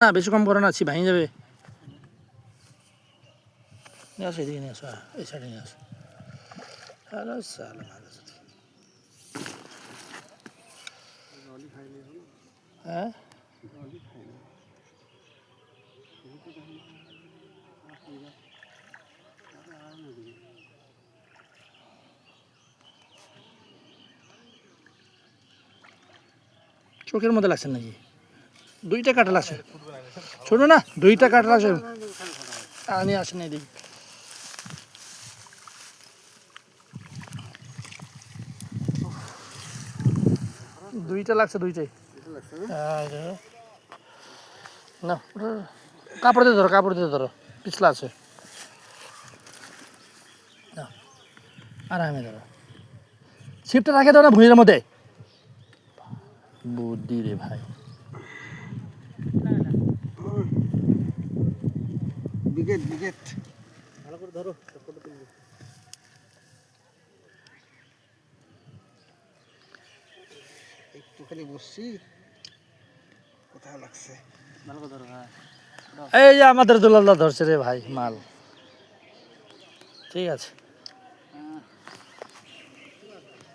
না বেশি কম করে না, ছি ভাঙে যাবে। নিয়ে আসো এদিকে, নিয়ে আসো, এই সাইডে নিয়ে আসো। হ্যালো সালাম, হ্যাঁ চোখের মধ্যে লাগছে নাকি? দুইটা কাটা লাগছে, ছোট না, দুইটা কাটা লাগছে। নিয়ে আসেন এদিকে। দুইটা লাগছে, দুইটাই। না কাপড় দিয়ে ধরো, কাপড় দিয়ে ধরো, পিছলা আছে। আরামে ধরো, ছিপটা রাখে দাও না ভুঁইয়ের মধ্যে। বুদ্ধি রে ভাই। বিকেট বিকেট ভালো করে ধরো, একটুখানি বসছি, কোথাও লাগছে। ভালো করে ধরো। হ্যাঁ এই যে আমাদের দুলালদা ধরছে রে ভাই মাল। ঠিক আছে।